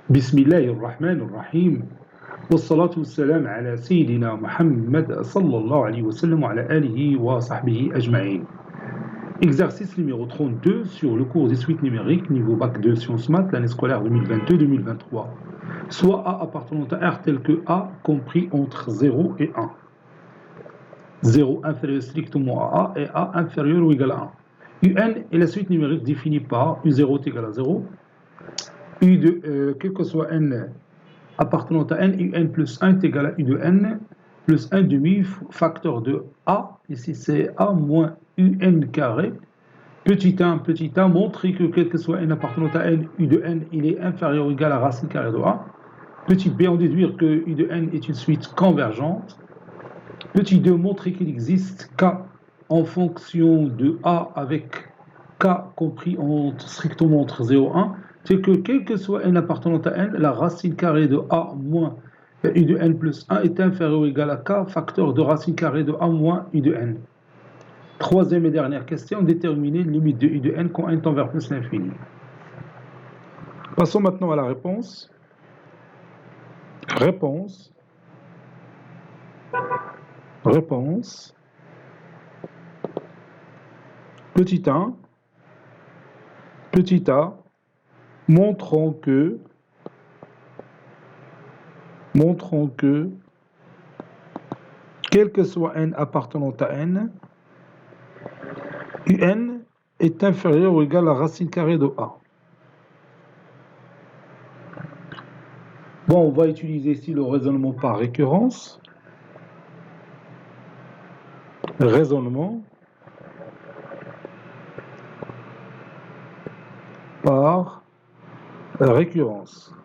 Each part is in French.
بسم الله الرحمن الرحيم والصلاة والسلام على سيدنا Muhammad sallallahu alayhi wa sallam wa ala alihi wa sahbihi ajma'in. Exercice numéro 32 sur le cours des suites numériques niveau bac 2 sciences maths l'année scolaire 2022-2023. Soit A appartenant à R tel que A compris entre 0 et 1. 0 inférieur strictement à A et A inférieur ou égal à 1. UN est la suite numérique définie par U0 est égal à 0. U de quel que soit n appartenant à n, un plus 1 est égal à u de n plus 1 demi facteur de a, ici c'est a moins un carré, petit a, montrer que quel que soit n appartenant à n, u de n, il est inférieur ou égal à racine carrée de a. Petit b, en déduire que u de n est une suite convergente. Petit 2, montrer qu'il existe k en fonction de a avec k compris strictement entre 0 et 1. C'est que quel que soit n appartenant à n, la racine carrée de a moins u de n plus 1 est inférieur ou égal à k, facteur de racine carrée de a moins u de n. Troisième et dernière question, déterminer la limite de u de n quand n tend vers plus l'infini. Passons maintenant à la réponse. Réponse. Petit a, montrons que quel que soit n appartenant à n, un est inférieur ou égal à racine carrée de a. Bon, on va utiliser ici le raisonnement par récurrence. Raisonnement par récurrence.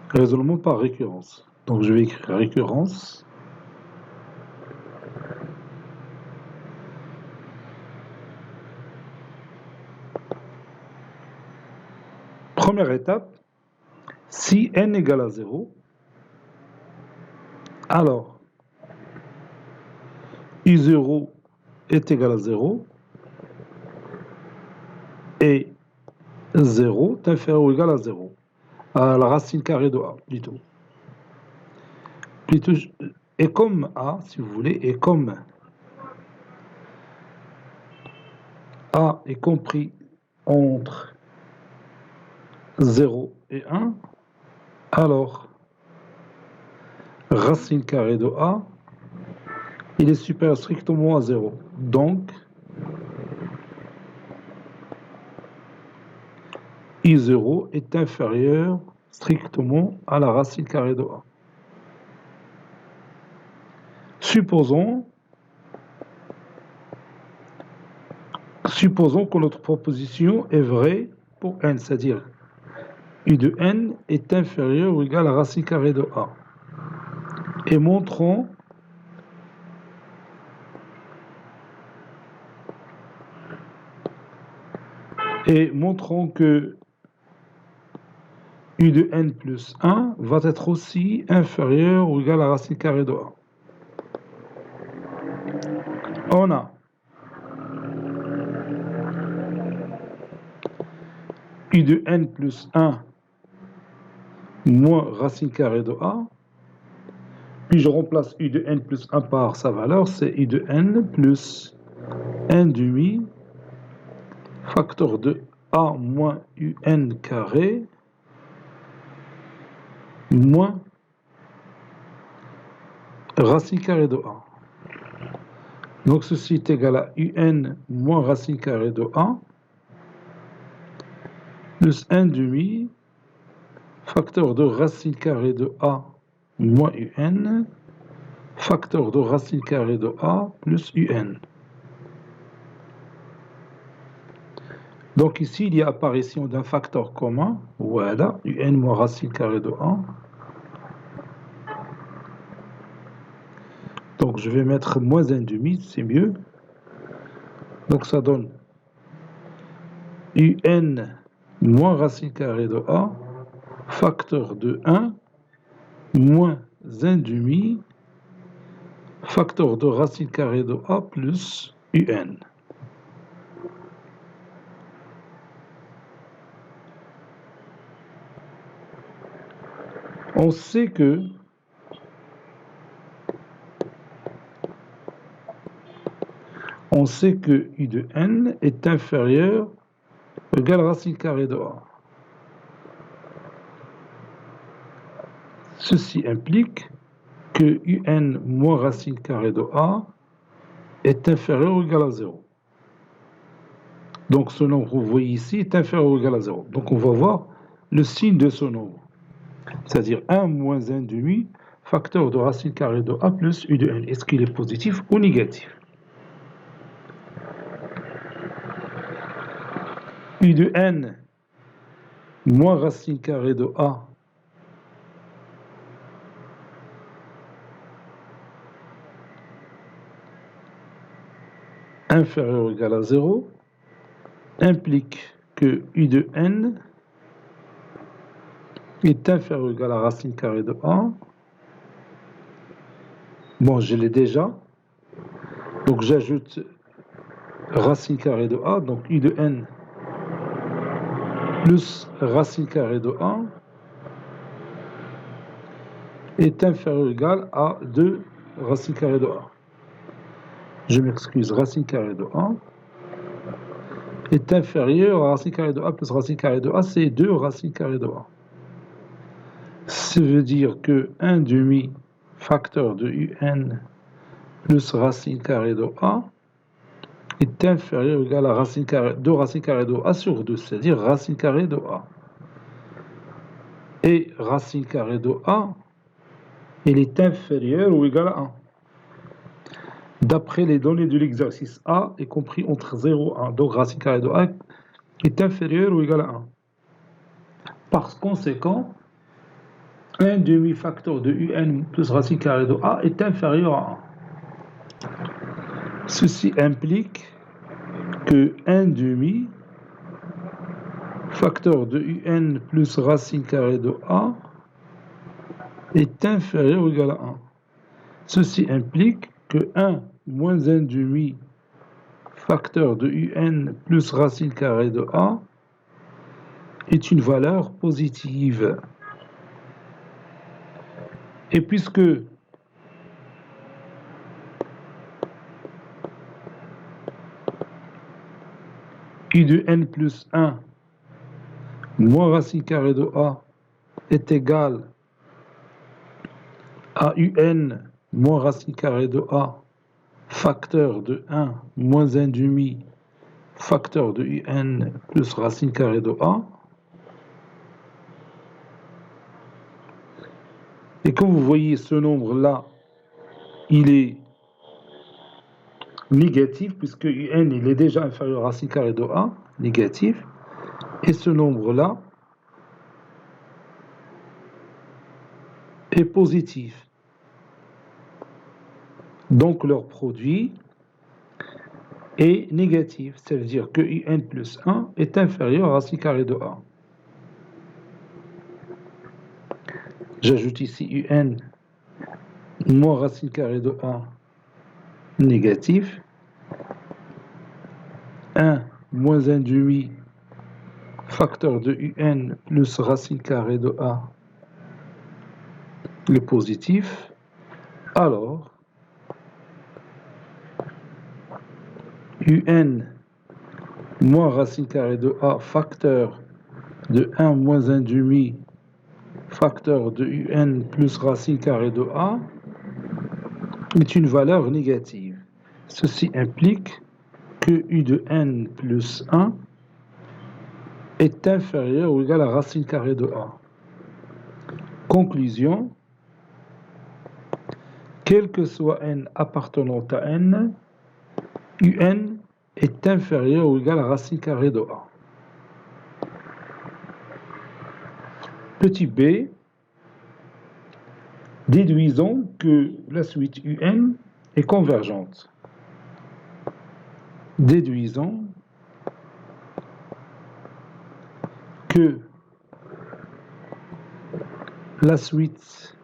Raisonnement par récurrence. Donc je vais écrire récurrence. Première étape, si n égale à 0, alors U0 est égal à 0 et 0 est inférieur ou égal à 0. À la racine carrée de A, plutôt. Et comme A, si vous voulez, et comme A est compris entre 0 et 1, alors racine carrée de A, il est supérieur strictement à 0. Donc, I0 est inférieur strictement à la racine carrée de A. Supposons que notre proposition est vraie pour n, c'est-à-dire U de n est inférieur ou égal à racine carrée de A. Et montrons que U de n plus 1 va être aussi inférieur ou égal à racine carrée de A. On a U de n plus 1 moins racine carrée de A. Puis je remplace U de n plus 1 par sa valeur, c'est U de n plus 1 demi facteur de A moins UN carré moins racine carrée de A. Donc ceci est égal à UN moins racine carrée de A plus 1 demi facteur de racine carrée de A moins UN facteur de racine carrée de A plus UN. Donc ici, il y a apparition d'un facteur commun. Voilà, UN moins racine carrée de 1. Donc je vais mettre moins 1 demi, c'est mieux. Donc ça donne UN moins racine carrée de A facteur de 1 moins 1 demi facteur de racine carrée de A plus UN. On sait que U de n est inférieur ou égal à racine carrée de A. Ceci implique que un moins racine carrée de A est inférieur ou égal à 0. Donc ce nombre, vous voyez ici, est inférieur ou égal à 0. Donc on va voir le signe de ce nombre. C'est-à-dire 1 moins 1 demi, facteur de racine carrée de A plus U de n. Est-ce qu'il est positif ou négatif? U de n moins racine carrée de A inférieur ou égal à 0 implique que U de n est inférieur ou égal à racine carrée de A. Bon, je l'ai déjà. Donc j'ajoute racine carrée de A, donc U de n plus racine carrée de A est inférieur ou égal à 2 racine carrée de A. Je m'excuse, racine carrée de A est inférieur à racine carrée de A plus racine carrée de A, c'est 2 racine carrée de A. Ça veut dire que 1 demi facteur de UN plus racine carrée de A est inférieur ou égal à racine carrée, 2 racine carrée de A sur 2, c'est-à-dire racine carrée de A. Et racine carrée de A, il est inférieur ou égal à 1. D'après les données de l'exercice A, est compris entre 0 et 1. Donc racine carrée de A est inférieur ou égal à 1. Par conséquent, 1 demi-facteur de UN plus racine carrée de A est inférieur à 1. Ceci implique que 1 demi facteur de UN plus racine carrée de A est inférieur ou égal à 1. Ceci implique que 1 moins 1 demi facteur de UN plus racine carrée de A est une valeur positive. Et puisque U de n plus 1 moins racine carrée de A est égal à UN moins racine carrée de A facteur de 1 moins 1 demi facteur de UN plus racine carrée de A. Et comme vous voyez, ce nombre-là, il est négatif, puisque UN il est déjà inférieur à racine carrée de A, négatif. Et ce nombre-là est positif. Donc leur produit est négatif. Ça veut dire que UN plus 1 est inférieur à racine carrée de A. J'ajoute ici UN moins racine carrée de A négatif. 1 moins 1 demi facteur de UN plus racine carrée de A le positif. Alors, UN moins racine carrée de A facteur de 1 moins 1 demi facteur de UN plus racine carrée de A est une valeur négative. Ceci implique que U de n plus 1 est inférieur ou égal à racine carrée de A. Conclusion, quel que soit n appartenant à n, UN est inférieur ou égal à racine carrée de A. Petit b, déduisons que la suite UN est convergente. Déduisons que la suite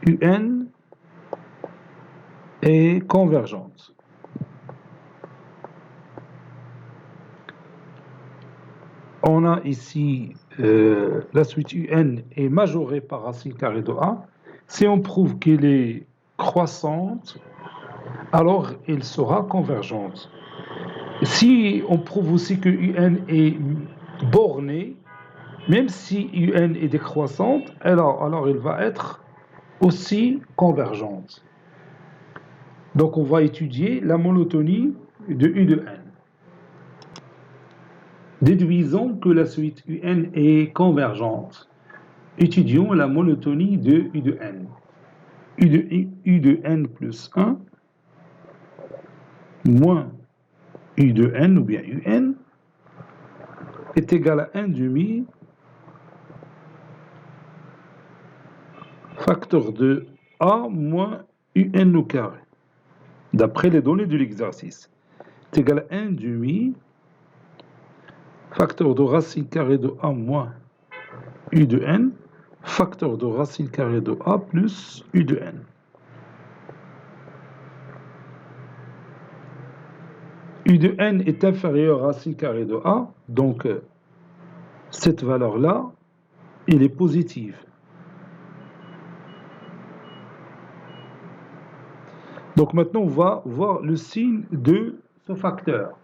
UN est convergente. On a ici la suite UN est majorée par racine carrée de A. Si on prouve qu'elle est croissante, alors elle sera convergente. Si on prouve aussi que UN est bornée, même si UN est décroissante, alors elle va être aussi convergente. Donc on va étudier la monotonie de U de N. Déduisons que la suite UN est convergente. Étudions la monotonie de U de N. U de N plus 1 moins U de N ou bien UN est égal à 1 demi facteur de A moins UN au carré, d'après les données de l'exercice. Est égal à 1 demi facteur de racine carrée de A moins U de N, facteur de racine carrée de A plus U de N. U de N est inférieur à racine carrée de A, donc cette valeur-là, elle est positive. Donc maintenant, on va voir le signe de ce facteur.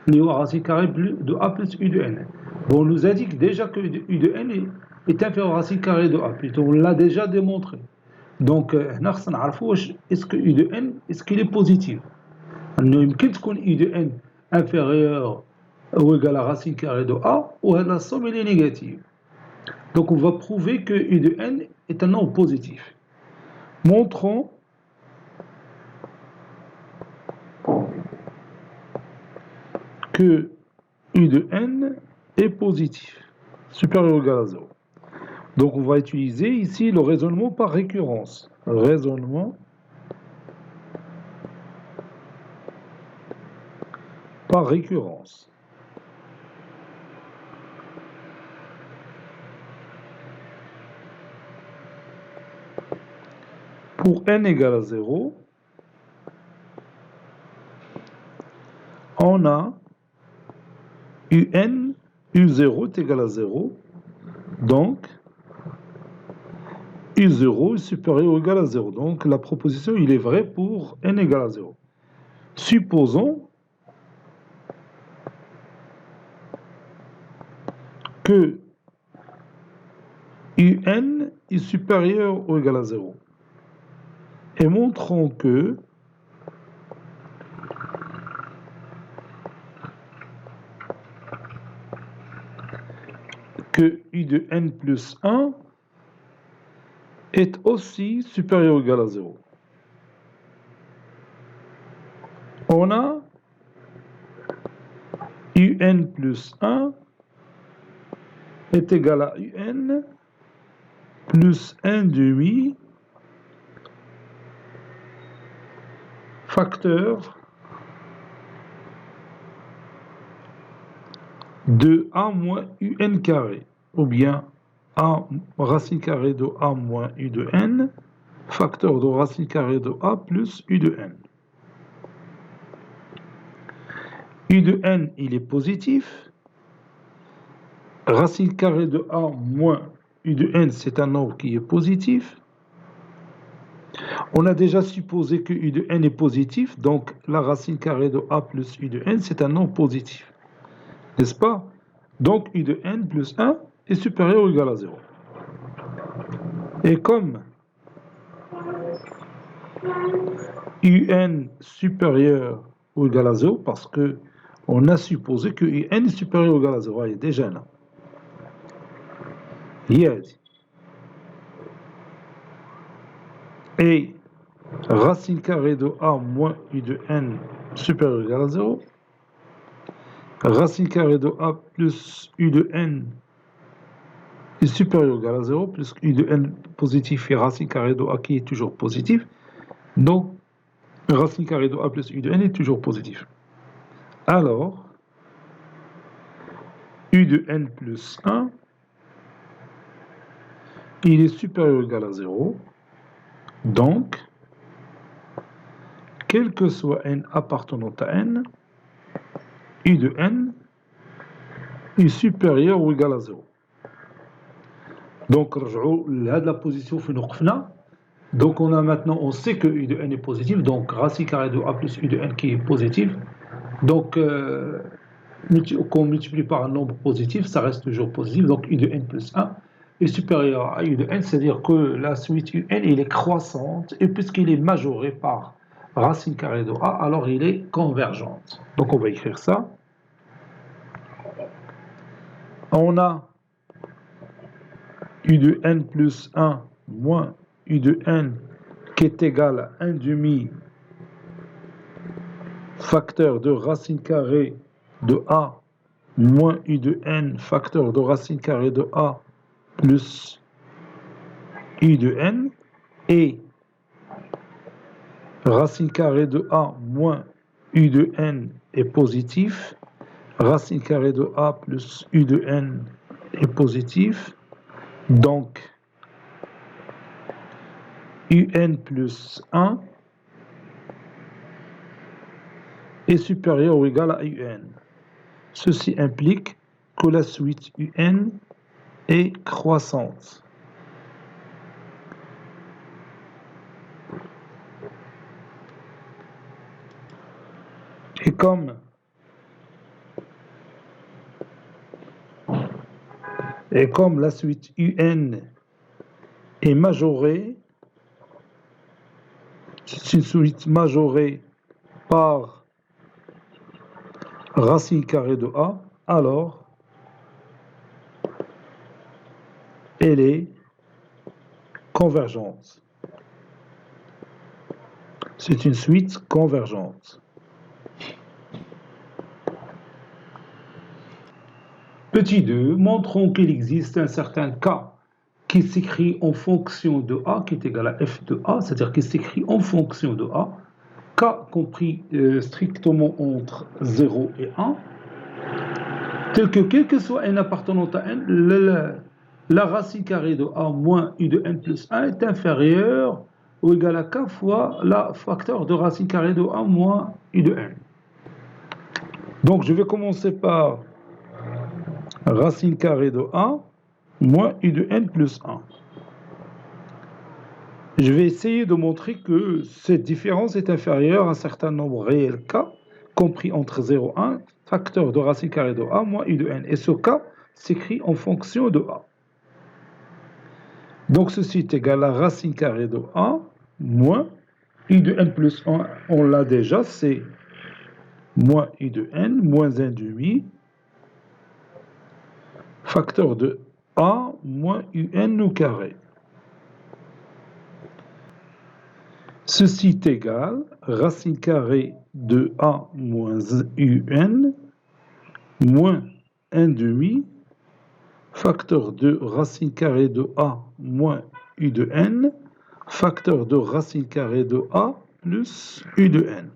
Racine carrée de A plus U de N. Bon, on nous indique déjà que U de N est inférieur à racine carrée de A, plutôt on l'a déjà démontré. Donc, est-ce que U de N, est-ce qu'il est positif? Il يمكن تكون U de N inférieur ou égal à racine carrée de A, ou la somme elle est négative. Donc on va prouver que U de N est un nombre positif. Montrons que U de N est positif, supérieur ou égal à 0. Donc on va utiliser ici le raisonnement par récurrence. Raisonnement par récurrence. Pour N égale à 0, on a UN, U0 est égal à 0, donc U0 est supérieur ou égal à 0. Donc la proposition, il est vrai pour N égale à 0. Supposons que UN est supérieur ou égal à 0. Et montrons que U de N plus 1 est aussi supérieur ou égal à 0. On a UN plus 1 est égal à UN plus 1 demi facteur de A moins UN carré, ou bien A racine carrée de A moins U de N, facteur de racine carrée de A plus U de N. U de N, il est positif. Racine carrée de A moins U de N, c'est un nombre qui est positif. On a déjà supposé que U de N est positif, donc la racine carrée de A plus U de N, c'est un nombre positif. N'est-ce pas? Donc U de N plus 1 est supérieur ou égal à 0. Et comme UN supérieur ou égal à 0, parce que on a supposé que UN est supérieur ou égal à 0. Voyez, déjà là. Et racine carrée de A moins U de N supérieur ou égal à 0. Racine carrée de A plus U de N est supérieur ou égal à 0, puisque U de N positif et racine carrée de A qui est toujours positif. Donc, racine carrée de A plus U de N est toujours positif. Alors, U de N plus 1, il est supérieur ou égal à 0. Donc, quel que soit N appartenant à N, U de N U supérieur ou égal à 0. Donc, la position في وقفنا. Donc, on sait que U de n est positif, donc racine carrée de A plus U de n qui est positif. Donc, qu'on multiplie par un nombre positif, ça reste toujours positif, donc U de n plus 1 est supérieur à U de n, c'est-à-dire que la suite UN, il est croissante, et puisqu'il est majoré par racine carrée de A, alors il est convergente. Donc, on va écrire ça. On a U de n plus 1 moins U de n qui est égal à 1 demi facteur de racine carrée de A moins U de n facteur de racine carrée de A plus U de n, et racine carrée de A moins U de n est positif, racine carrée de A plus U de n est positif, donc UN plus 1 est supérieur ou égal à UN. Ceci implique que la suite UN est croissante. Et comme la suite UN est majorée, c'est une suite majorée par racine carrée de A, alors elle est convergente. C'est une suite convergente. Petit 2, montrons qu'il existe un certain K qui s'écrit en fonction de A, qui est égal à F de A, c'est-à-dire qui s'écrit en fonction de A, K compris strictement entre 0 et 1, tel que quel que soit n appartenant à n, la racine carrée de A moins U de n plus 1 est inférieure ou égale à K fois la facteur de racine carrée de A moins U de n. Donc je vais commencer par racine carrée de A moins U de n plus 1. Je vais essayer de montrer que cette différence est inférieure à un certain nombre réel K, compris entre 0 et 1, facteur de racine carrée de A moins U de n. Et ce K s'écrit en fonction de A. Donc ceci est égal à racine carrée de A moins U de n plus 1. On l'a déjà, c'est moins U de n moins 1 demi, facteur de A moins UN au carré. Ceci est égal racine carrée de A moins UN moins 1 demi facteur de racine carrée de A moins U de n facteur de racine carrée de A plus U de n.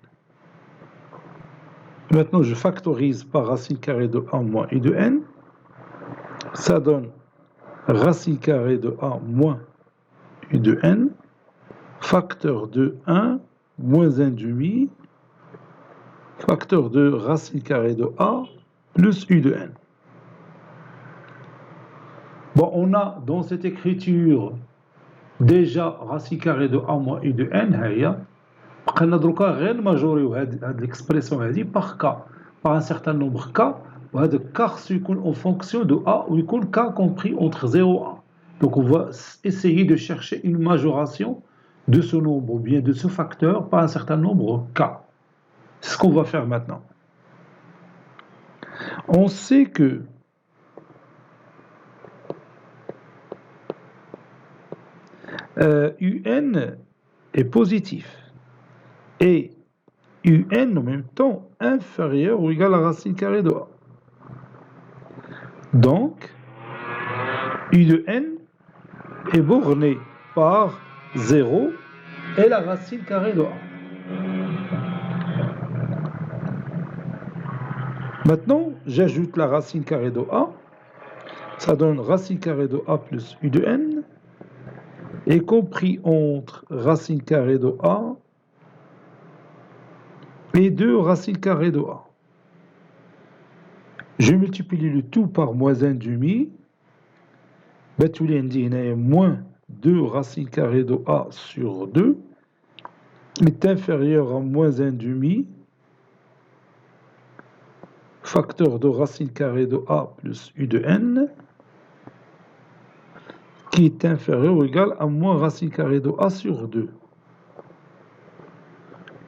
Maintenant, je factorise par racine carrée de A moins U de n. Ça donne racine carrée de A moins U de n facteur de 1 moins 1 demi facteur de racine carrée de A plus U de n. Bon, on a dans cette écriture déjà racine carrée de A moins U de n, بقينا دروكا غير ماجوريو هاد l'expression هادي par K, par un certain nombre K, وهذا K خصو يكون en fonction de A ou يكون K compris entre 0 et 1. Donc on va essayer de chercher une majoration de ce nombre ou bien de ce facteur par un certain nombre K. C'est ce qu'on va faire maintenant. On sait que UN est positif et UN en même temps inférieur ou égal à racine carrée de A. Donc, U de n est borné par 0 et la racine carrée de A. Maintenant, j'ajoute la racine carrée de A. Ça donne racine carrée de A plus U de n, et compris entre racine carrée de A et 2 racine carrée de A. Je multiplie le tout par moins 1 demi. Batuli عندي هنايا moins 2 racine carrée de A sur 2 est inférieur à moins 1 demi. Facteur de racine carrée de A plus U de N qui est inférieur ou égal à moins racine carrée de A sur 2.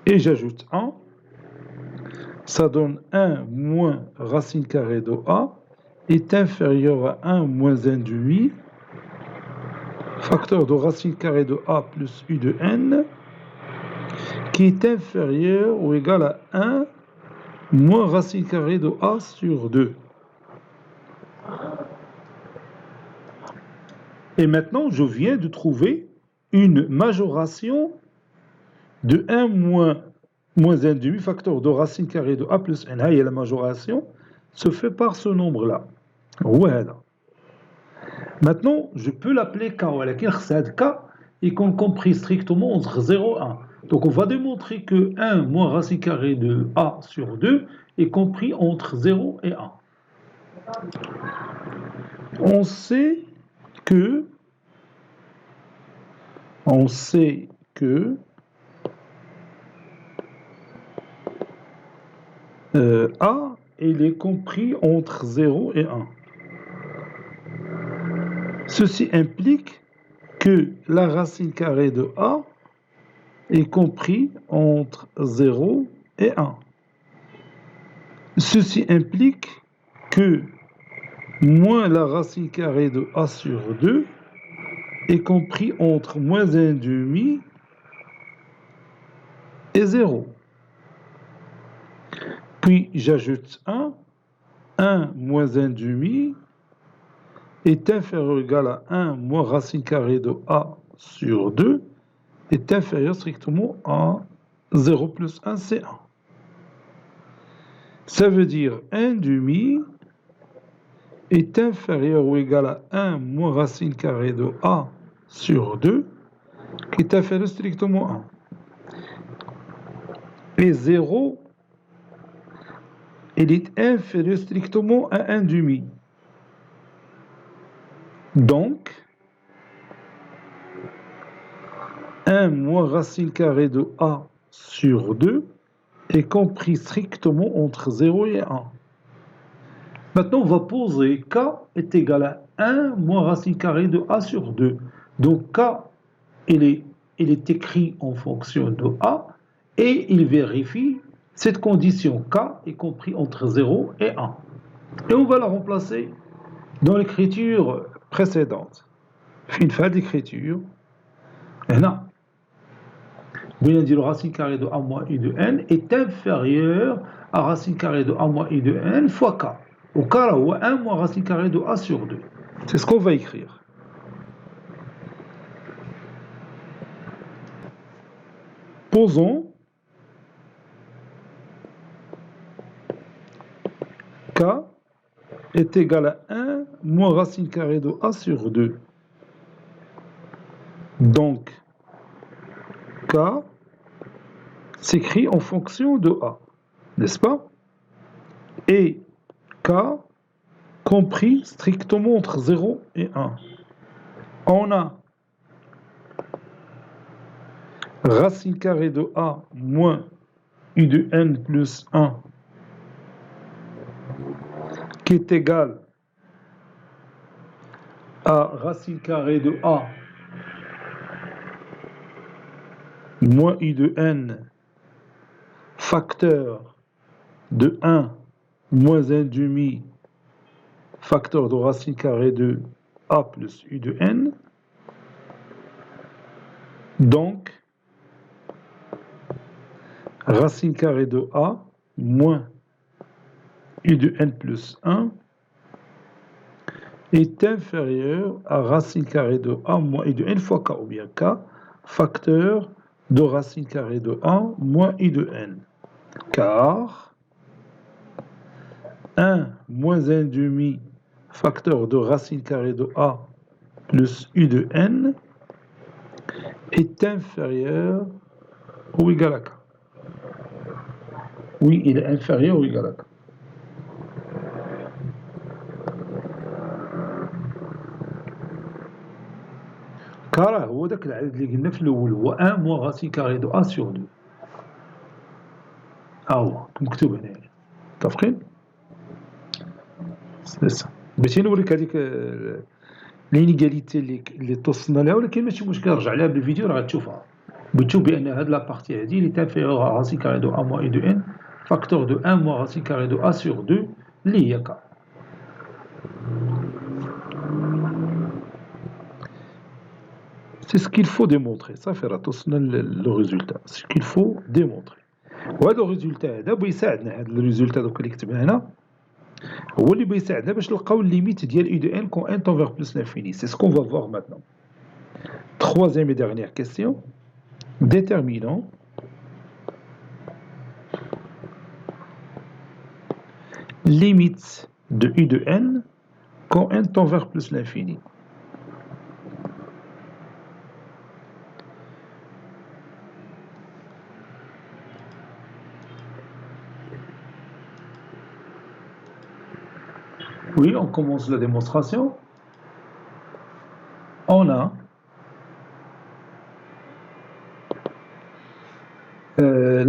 Et j'ajoute 1. Ça donne 1 moins racine carrée de A est inférieur à 1 moins 1 demi. Facteur de racine carrée de A plus U de N qui est inférieur ou égal à 1 moins racine carrée de A sur 2. Et maintenant, je viens de trouver une majoration de 1 moins 1 demi, facteur de racine carrée de A plus N. Et la majoration se fait par ce nombre-là. Voilà. Maintenant, je peux l'appeler K. K est compris strictement entre 0 et 1. Donc, on va démontrer que 1 moins racine carrée de A sur 2 est compris entre 0 et 1. On sait que A, il est compris entre 0 et 1. Ceci implique que la racine carrée de A est compris entre 0 et 1. Ceci implique que moins la racine carrée de A sur 2 est compris entre moins 1 demi et 0. Puis j'ajoute 1. 1 moins 1 demi est inférieur ou égal à 1 moins racine carrée de A sur 2 est inférieur strictement à 0 plus 1, c'est 1. Ça veut dire 1 demi est inférieur ou égal à 1 moins racine carrée de A sur 2 qui est inférieur strictement à 1. Et 0, il est inférieur strictement à 1 demi. Donc, 1 moins racine carrée de A sur 2 est compris strictement entre 0 et 1. Maintenant, on va poser K est égal à 1 moins racine carrée de A sur 2. Donc, K, il est écrit en fonction de A et il vérifie cette condition. K est compris entre 0 et 1. Et on va la remplacer dans l'écriture précédente. Une fin d'écriture. Et là, bien dit, le racine carrée de A moins I de N est inférieur à racine carrée de A moins I de N fois K. Au cas là où 1 moins racine carrée de A sur 2. C'est ce qu'on va écrire. Posons K est égal à 1 moins racine carrée de A sur 2. Donc, K s'écrit en fonction de A, n'est-ce pas? Et K compris strictement entre 0 et 1. On a racine carrée de A moins U de N plus 1 qui est égal à racine carrée de A moins I de N facteur de 1 moins 1 demi facteur de racine carrée de A plus U de N. Donc, racine carrée de A moins U de N plus 1 est inférieur à racine carrée de A moins I de N fois K, ou bien K, facteur de racine carrée de A moins I de N. Car 1 moins 1 demi facteur de racine carrée de A plus U de N est inférieur ou égal à K. Oui, il est inférieur ou égal à K. راه هو داك العدد اللي قلنا في الاول هو 1 موان راسين كاري دو ا سور 2 ها هو مكتوب هنايا متفقين سي سا بغيتي نوريك هذيك لينيغاليتي اللي توصلنا لها ولكن ماشي مشكل رجع لها بالفيديو راه غتشوفها بتشوف بان هاد لابارتي هادي اللي تافيغور ا راسين كاري دو ا موان اي دو ان فاكتور دو 1 موان راسين كاري دو ا سور 2 اللي هي كا. C'est ce qu'il faut démontrer. Ça fait le résultat. C'est ce qu'il faut démontrer. وهذا الريزولتا هذا بيساعدنا هذا الريزولتا دوك اللي كتبنا هنا هو اللي بيساعدنا باش نلقاو الليميت ديال اي دو ان كون ان تون فيغ بلس لانفيني. C'est ce qu'on va voir maintenant. Troisième et dernière question. Déterminant limite de u de n quand n tend vers plus l'infini. Oui, on commence la démonstration. On a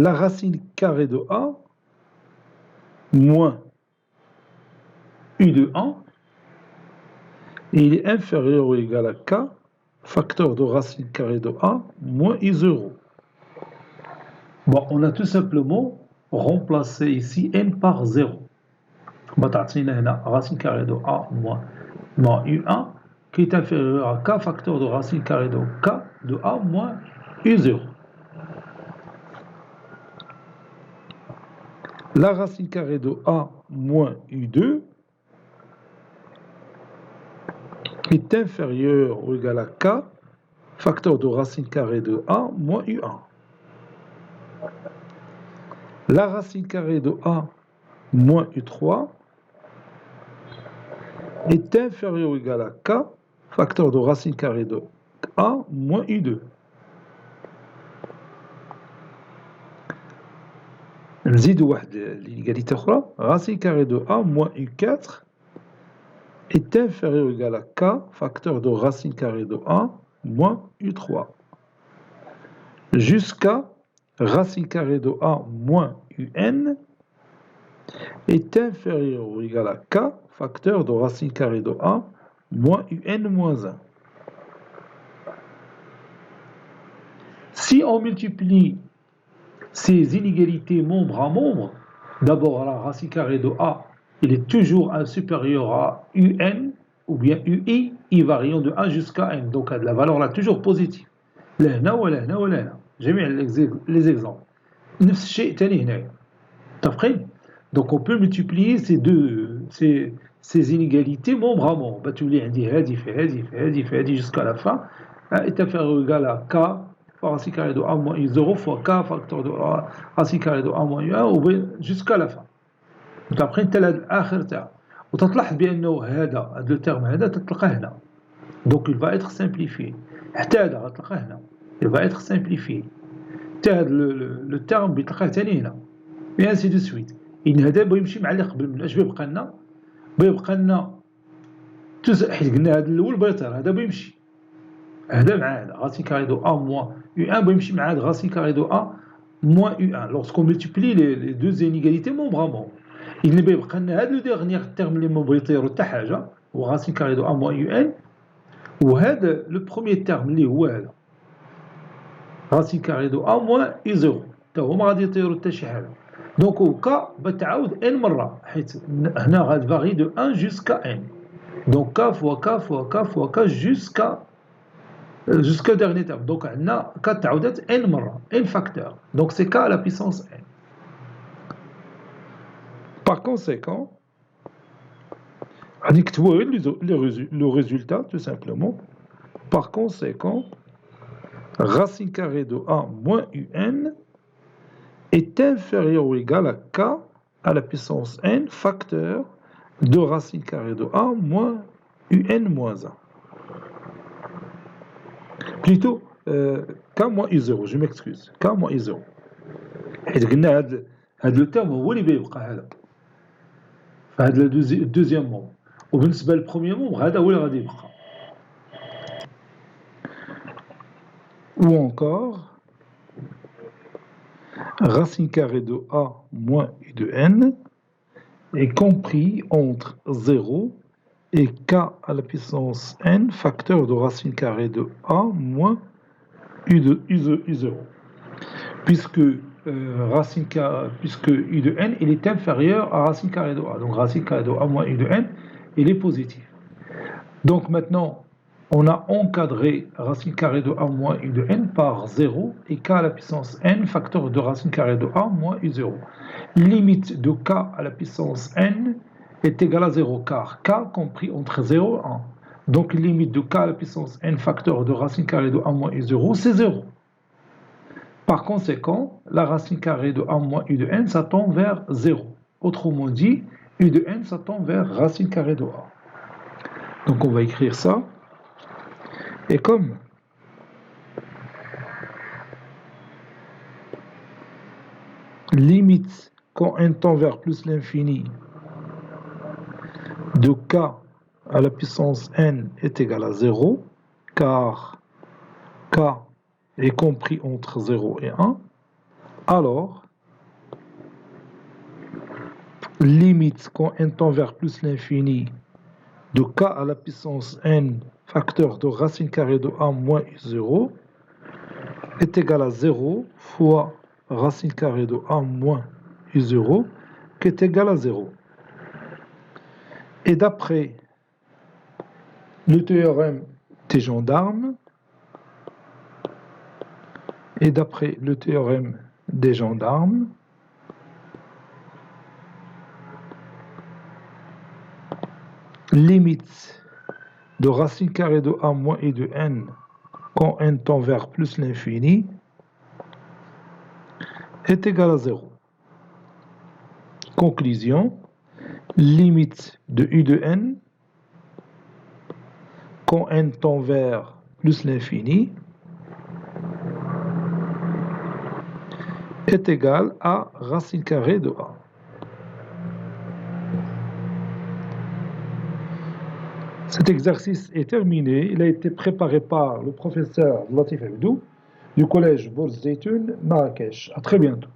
la racine carrée de a moins u de 1 et il est inférieur ou égal à k facteur de racine carrée de a moins i0. Bon, on a tout simplement remplacé ici n par 0. تعطينا هنا racine carrée de a moins u1 qui est inférieur à k facteur de racine carrée de k de a moins u0. La racine carrée de a moins u2 est inférieure ou égale à k facteur de racine carrée de a moins u1. La racine carrée de a moins u3 est inférieure ou égale à k facteur de racine carrée de a moins u2. نزيد واحد l'égalité أخرى racine carrée de a moins u4 est inférieur ou égal à k facteur de racine carrée de a moins u3 jusqu'à racine carrée de a moins un est inférieur ou égal à k facteur de racine carrée de a moins un moins 1. Si on multiplie ces inégalités membre à membre, d'abord la racine carrée de a, il est toujours supérieur à un ou bien ui, i variant de 1 jusqu'à n. Donc la valeur là toujours positive. لهنا ولهنا ولهنا جميع les exemples. نفس الشيء ثاني هنايا. متفقين؟ Donc on peut multiplier ces inégalités membre à membre. بتولي عندي هذه في هذه في هذه في هذه jusqu'à la fin est inférieur ou égal à k racine carrée de a moins i0 fois k facteur de racine carrée de a moins i1 jusqu'à la fin. متفقين حتى لآخر تاعها. وتتلاحظ بأنه هذا لو تيرم هذا تتلقاه هنا. Donc il va être simplifié. حتى هذا غتلقاه هنا. Il va être simplifié. حتى هذا لو تيرم بيتلقاه ثاني هنا. Et ainsi de suite. إن هذا بيمشي مع اللي قبل منه. اش بيبقى لنا؟ بيبقى لنا حيت قلنا هذا الأول بيطير هذا بيمشي. هذا مع هذا racine carrée de a moins u1 بيمشي مع هذا racine carrée de a moins u1 lorsqu'on multiplie les deux inégalités membre à membre. اللي بيبقى لنا هذا لو ديرنيير تيرم اللي ما بيطيروا حتى حاجه هو racine carrée de a moins u1 وهذا لو بروميير تيرم اللي هو هذا racine carrée de a moins i0 حتى هما غادي يطيروا حتى شي حاجه. دونك وكا بتعاود n مره حيت هنا غادفاري دو 1 jusqu'à n. Donc k fois k fois k fois k jusqu'à dernier terme. Donc عندنا k تعاودت n مرة n facteur. Donc c'est k à la puissance n. Par conséquent غادي نكتبوا غير le résultat tout simplement. Par conséquent racine carrée de a moins un est inférieur ou égal à k à la puissance n facteur de racine carrée de a moins un moins 1. Plutôt k moins i0 je m'excuse k moins i0 حيت قلنا هذا لو تيرم هو اللي بيبقى هذا فهذا الدوزيام مومبر وبالنسبه للبروميير مومبر هذا هو اللي غادي يبقى. ou encore racine carrée de A moins U de N est compris entre 0 et K à la puissance N, facteur de racine carrée de A moins U0. Puisque, puisque U de N il est inférieur à racine carrée de A. Donc racine carrée de A moins U de N, il est positif. Donc maintenant, on a encadré racine carrée de A moins U de N par 0 et K à la puissance N, facteur de racine carrée de A moins U0. Limite de K à la puissance N est égale à 0 car K compris entre 0 et 1. Donc limite de K à la puissance N, facteur de racine carrée de A moins U0, c'est 0. Par conséquent, la racine carrée de A moins U de N, ça tend vers 0. Autrement dit, U de N, ça tend vers racine carrée de A. Donc on va écrire ça. Et comme limite quand n tend vers plus l'infini de K à la puissance N est égal à 0, car K est compris entre 0 et 1, alors limite quand n tend vers plus l'infini de K à la puissance N, facteur de racine carrée de A moins U0, est égal à 0 fois racine carrée de A moins U0, qui est égal à 0. Et d'après le théorème des gendarmes, limite de racine carrée de A moins I de N quand n tend vers plus l'infini est égal à 0. Conclusion, limite de U de N quand n tend vers plus l'infini est égal à racine carrée de A. Cet exercice est terminé. Il a été préparé par le professeur Latif Abdou du collège Bourz Zeytoun, Marrakech. À très bientôt.